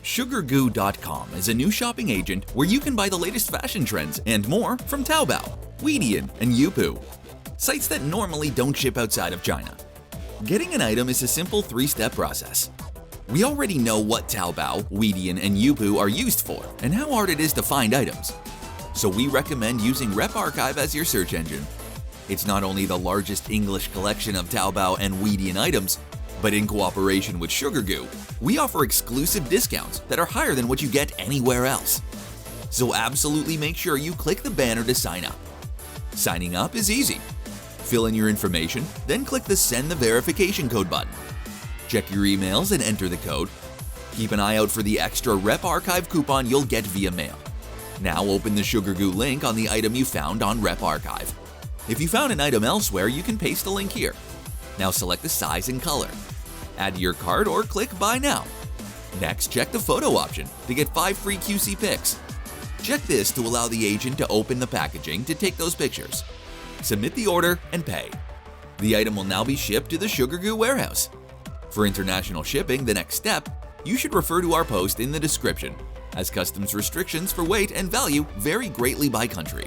Sugargoo.com is a new shopping agent where you can buy the latest fashion trends and more from Taobao, Weidian, and Youpu, sites that normally don't ship outside of China. Getting an item is a simple 3-step process. We already know what Taobao, Weidian, and Youpu are used for and how hard it is to find items. So we recommend using Rep Archive as your search engine. It's not only the largest English collection of Taobao and Weidian items, but in cooperation with Sugargoo, we offer exclusive discounts that are higher than what you get anywhere else. So absolutely make sure you click the banner to sign up. Signing up is easy. Fill in your information, then click the Send the Verification Code button. Check your emails and enter the code. Keep an eye out for the extra Rep Archive coupon you'll get via mail. Now open the Sugargoo link on the item you found on Rep Archive. If you found an item elsewhere, you can paste the link here. Now select the size and color. Add to your cart or click Buy Now. Next, check the photo option to get 5 free QC pics. Check this to allow the agent to open the packaging to take those pictures. Submit the order and pay. The item will now be shipped to the Sugargoo warehouse. For international shipping, the next step, you should refer to our post in the description, as customs restrictions for weight and value vary greatly by country.